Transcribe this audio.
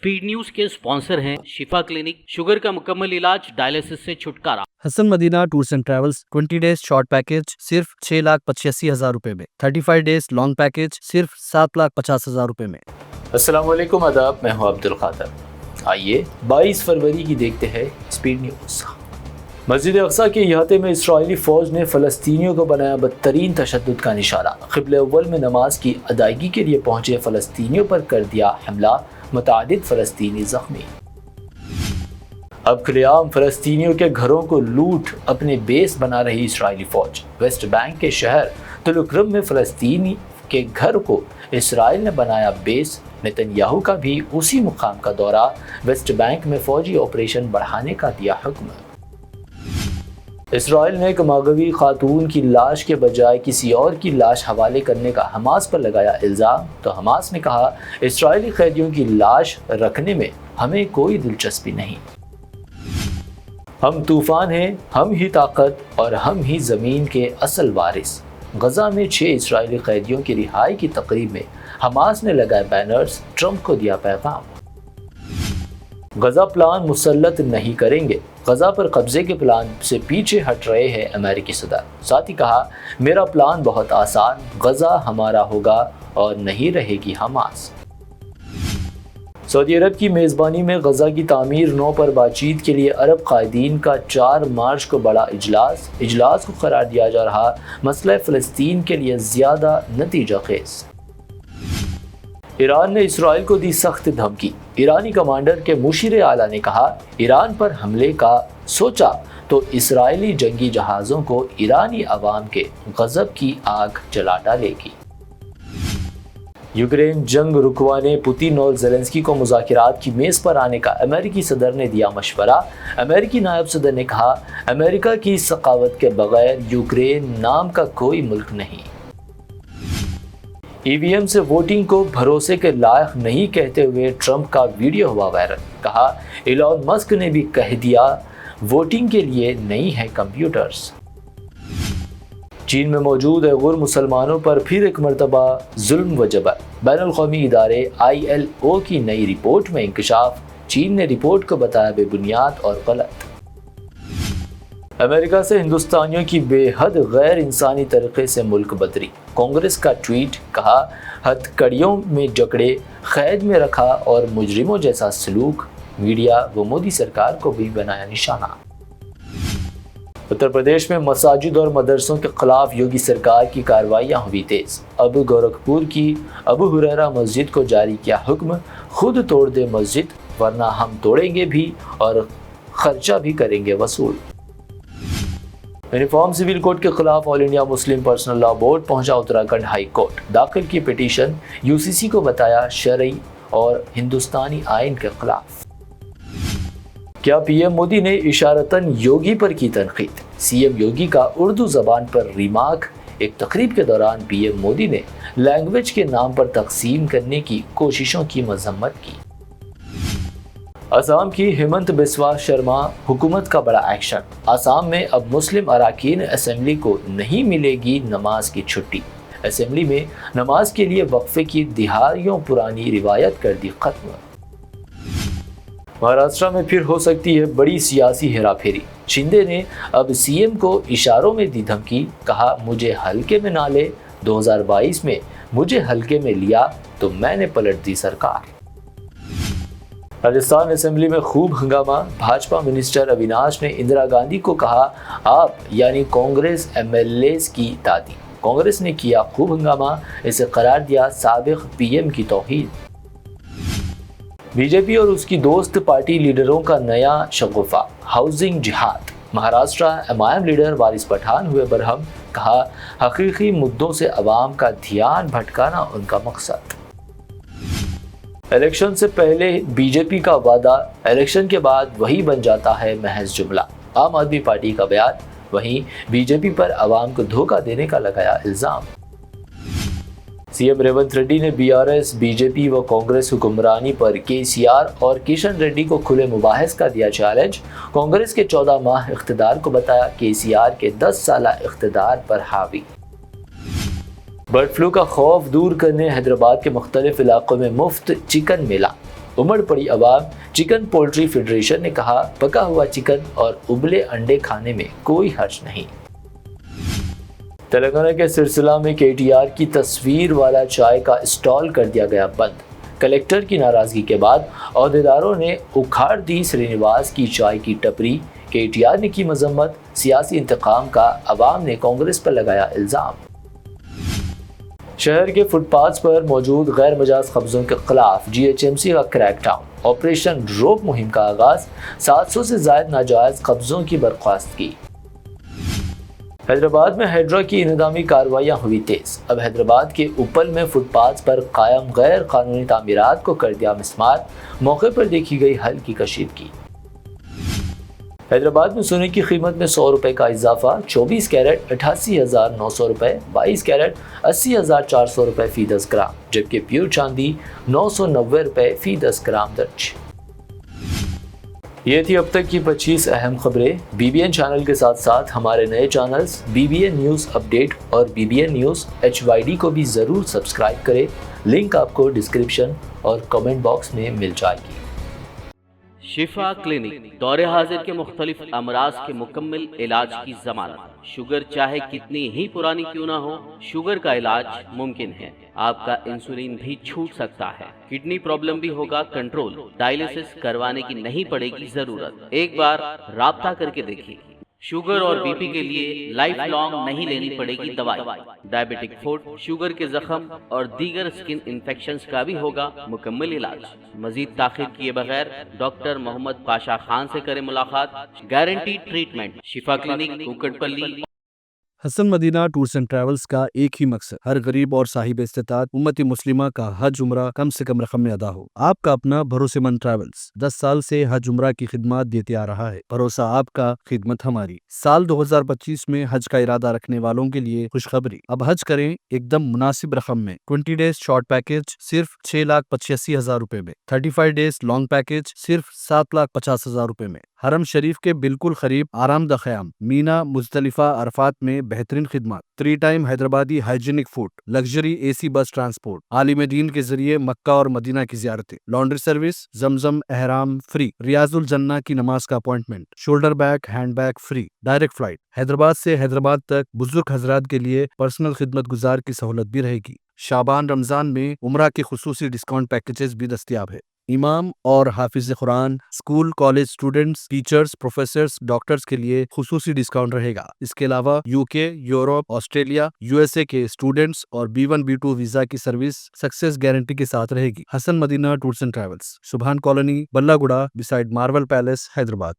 Speed news के sponsor हैं शिफा clinic, sugar का मुकम्मल इलाज, डायलिसिस से छुटकारा। Hasan Madina tours and travels 20 days short package सिर्फ 6,85,000 रुपए में, 35 डेज लॉन्ग पैकेज सिर्फ 7,50,000 रुपए में। अस्सलाम वालेकुम, आदाब, मैं हूं अब्दुल क़ादिर। आइए 22 फरवरी की देखते हैं स्पीड न्यूज़। मस्जिद अक़सा के अहाते में इसराइली फ़ौज ने फ़लस्तीनियों को बनाया बदतरीन तशद्दुद का निशाना। क़िबले अव्वल में नमाज की अदायगी के लिए पहुंचे फ़लस्तीनियों पर कर दिया हमला, मुतअद्दिद फ़लस्तीनी ज़ख्मी। अब खुलेआम फ़लस्तीनियों के घरों को लूट अपने बेस बना रही इसराइली फ़ौज। वेस्ट बैंक के शहर तुलकरम में फ़लस्तीनी के घर को इसराइल ने बनाया बेस। नेतन्याहू का भी उसी मुकाम का दौरा। वेस्ट बैंक में फ़ौजी ऑपरेशन बढ़ाने का दिया हुक्म। इसराइल ने एक मगवी खातून की लाश के बजाय किसी और की लाश हवाले करने का हमास पर लगाया इल्ज़ाम, तो हमास ने कहा इसराइली कैदियों की लाश रखने में हमें कोई दिलचस्पी नहीं। हम तूफ़ान हैं, हम ही ताकत और हम ही ज़मीन के असल वारिस। गज़ा में 6 इसराइली कैदियों की रिहाई की तकरीब में हमास ने लगाए बैनर्स, ट्रंप को दिया पैगाम। गज़ा प्लान मुसल्लत नहीं करेंगे, गज़ा पर कब्ज़े के प्लान से पीछे हट रहे हैं अमेरिकी सदर। साथ ही कहा मेरा प्लान बहुत आसान, गज़ा हमारा होगा और नहीं रहेगी हमास। सऊदी अरब की मेज़बानी में गज़ा की तामीर 9 पर बातचीत के लिए अरब कायदीन का 4 मार्च को बड़ा इजलास को करार दिया जा रहा मसला फ़लस्तीन के लिए ज़्यादा नतीजा खेज़। ईरान ने इसराइल को दी सख्त धमकी। ईरानी कमांडर के मुशीर आला ने कहा ईरान पर हमले का सोचा तो इसराइली जंगी जहाज़ों को ईरानी अवाम के गज़ब की आग जला डालेगी। यूक्रेन जंग रुकवाने पुतिन और ज़ेलेंस्की को मुज़ाकिरात की मेज़ पर आने का अमेरिकी सदर ने दिया मशवरा। अमेरिकी नायब सदर ने कहा अमेरिका की सखावत के बगैर यूक्रेन नाम का कोई मुल्क नहीं। ईवीएम से वोटिंग को भरोसे के लायक नहीं कहते हुए ट्रंप का वीडियो हुआ वायरल। कहा इलॉन मस्क ने भी कह दिया वोटिंग के लिए नहीं है कंप्यूटर्स। चीन में मौजूद गैर मुसलमानों पर फिर एक मरतबा जुल्म व जबर। बैनुल-अक़वामी इदारे ILO की नई रिपोर्ट में इंकशाफ। चीन ने रिपोर्ट को बताया बेबुनियाद और गलत। अमेरिका से हिंदुस्तानियों की बेहद गैर इंसानी तरीके से मुल्क बदरी। कांग्रेस का ट्वीट। कहा हथकड़ियों में जकड़े, कैद में रखा और मुजरिमों जैसा सलूक। मीडिया व मोदी सरकार को भी बनाया निशाना। उत्तर प्रदेश में मसाजिद और मदरसों के खिलाफ योगी सरकार की कार्रवाइयाँ हुई तेज। अब गोरखपुर की अबू हुरैरा मस्जिद को जारी किया हुक्म, खुद तोड़ दे मस्जिद वरना हम तोड़ेंगे भी और खर्चा भी करेंगे वसूल। यूनिफॉर्म सिविल कोड के खिलाफ all India Muslim personal law board पहुंचा उत्तराखंड हाई कोर्ट। दाखिल की पिटीशन UCC को बताया शरई और हिंदुस्तानी आइन के खिलाफ। क्या PM मोदी ने इशारतन योगी पर की तनकीद। CM योगी का उर्दू ज़बान पर रिमार्क। एक तकरीब के दौरान PM मोदी ने लैंग्वेज के नाम पर तकसीम करने की कोशिशों की मजम्मत की। असम की हेमंत बिस्वा शर्मा हुकूमत का बड़ा एक्शन। असम में अब मुस्लिम अराकीन असेंबली को नहीं मिलेगी नमाज की छुट्टी। असेंबली में नमाज के लिए वक्फे की दिहाड़ियों पुरानी रिवायत कर दी खत्म। महाराष्ट्र में फिर हो सकती है बड़ी सियासी हेराफेरी। शिंदे ने अब CM को इशारों में दी धमकी। कहा मुझे हल्के में ना ले, 2022 में मुझे हल्के में लिया तो मैंने पलट दी सरकार। राजस्थान असेंबली में खूब हंगामा। भाजपा मिनिस्टर अविनाश ने इंदिरा गांधी को कहा आप यानी कांग्रेस MLAs की दादी। कांग्रेस ने किया खूब हंगामा, इसे करार दिया साबिक PM की तौहीन। बीजेपी और उसकी दोस्त पार्टी लीडरों का नया शगुफा, हाउसिंग जिहाद। महाराष्ट्र MIM लीडर वारिस पठान हुए बरहम। कहा हकीकी मुद्दों से अवाम का ध्यान भटकाना उनका मकसद। इलेक्शन से पहले बीजेपी का वादा, इलेक्शन के बाद वही बन जाता है महज जुमला। आम आदमी पार्टी का बयान। वहीं बीजेपी पर अवाम को धोखा देने का लगाया इल्जाम। CM रेवंत रेड्डी ने BRS, बीजेपी व कांग्रेस हुक्मरानी पर KCR और किशन रेड्डी को खुले मुबाहिस का दिया चैलेंज। कांग्रेस के 14 माह इख्तिदार को बताया KCR के 10 साल इख्तिदार पर हावी। बर्ड फ्लू का खौफ दूर करने हैदराबाद के मुख्तलिफ इलाकों में मुफ्त चिकन मेला। उमड़ पड़ी आवाम। चिकन पोल्ट्री फेडरेशन ने कहा, पका हुआ चिकन और उबले अंडे खाने में कोई हर्ज नहीं। तेलंगाना के सिलसिला में KTR की तस्वीर वाला चाय का स्टॉल कर दिया गया बंद। कलेक्टर की नाराजगी के बाद अहदेदारों ने उखाड़ दी श्रीनिवास की चाय की टपरी। KTR ने की मजम्मत। सियासी इंतकाम का अवाम ने कांग्रेस पर लगाया इल्जाम। शहर के फुटपाथ पर मौजूद गैर मजाज कब्जों के खिलाफ GHMC का क्रैकडाउन। ऑपरेशन रोक मुहिम का आगाज। 700 से ज्यादा नाजायज कब्जों की बर्खास्तगी। हैदराबाद में हैड्रा की इंतजामी कार्रवाइयाँ हुई तेज। अब हैदराबाद के उपल में फुटपाथ पर कायम गैर कानूनी तामीरात को कर दिया मिस्मार। मौके पर देखी गई हल्की कशीदगी। हैदराबाद में सोने की कीमत में 100 रुपये का इजाफा। 24 कैरेट 88,900 रुपये, 22 कैरेट 80,400 रुपये फी 10 ग्राम, जबकि प्योर चांदी 990 रुपये फी 10 ग्राम दर्ज। ये थी अब तक की 25 अहम खबरें। BBN चैनल के साथ साथ हमारे नए चैनल्स BBN न्यूज़ अपडेट और BBN न्यूज़ HYD को भी ज़रूर सब्सक्राइब करें। लिंक आपको डिस्क्रिप्शन और कमेंट बॉक्स में मिल जाएगी। शिफा क्लिनिक दौरे हाजिर के मुख्तलिफ अमराज के मुकम्मल इलाज की जमानत। शुगर चाहे कितनी ही पुरानी क्यों ना हो, शुगर का इलाज मुमकिन है। आपका इंसुलिन भी छूट सकता है, किडनी प्रॉब्लम भी होगा कंट्रोल। डायलिसिस करवाने की नहीं पड़ेगी जरूरत। एक बार राब्ता करके देखिए। शुगर और BP के लिए लाइफ लॉन्ग नहीं लेनी पड़ेगी दवाई। डायबिटिक फुट, शुगर के जख्म और दीगर स्किन इन्फेक्शंस का भी होगा मुकम्मल इलाज। मजीद ताखिर किए बगैर डॉक्टर मोहम्मद पाशा खान से करें मुलाकात। Guarantee treatment. Shifa clinic, Kukatpally. Hasan Madina tours and travels का एक ही मकसद, हर गरीब और साहिब इस्तेताअत उम्मती मुस्लिमा का हज उम्रा कम से कम रकम में अदा हो। आपका अपना भरोसेमंद ट्रैवल्स 10 साल से हज उम्रा की खिदमत देते आ रहा है। भरोसा आपका, खिदमत हमारी। साल 2025 में हज का इरादा रखने वालों के लिए खुशखबरी। अब हज करें एकदम मुनासिब रकम में। 20 डेज शॉर्ट पैकेज सिर्फ 6,85,000 रुपए में। 35 डेज लॉन्ग पैकेज सिर्फ 7,50,000 रुपए में। हरम शरीफ के बिल्कुल करीब आरामदा ख़याम, मीना, मुज़दलिफा, अरफात में बेहतरीन खिदमत। 3 time Hyderabadi hygienic food, luxury AC बस ट्रांसपोर्ट, आलिम दीन के जरिए मक्का और मदीना की ज़ियारतें, लॉन्ड्री सर्विस, जमजम एहराम फ्री, रियाजुल जन्ना की नमाज का appointment, shoulder bag, hand bag free, direct flight. Hyderabad से हैदराबाद तक बुजुर्ग हजरात के लिए पर्सनल खिदमत गुजार की सहूलत भी रहेगी। शाबान रमजान में उम्रा के खुसूसी डिस्काउंट पैकेजेस भी दस्तियाब है। इमाम और हाफिज कुरान, school college students, teachers, professors, doctors के लिए खुसूसी डिस्काउंट रहेगा। इसके अलावा UK, यूरोप, ऑस्ट्रेलिया, USA के स्टूडेंट्स और B1 B2 वीजा की सर्विस सक्सेस गारंटी के साथ रहेगी। Hasan Madina tours and travels, Subhan colony, Ballaguda, beside Marvel palace, Hyderabad.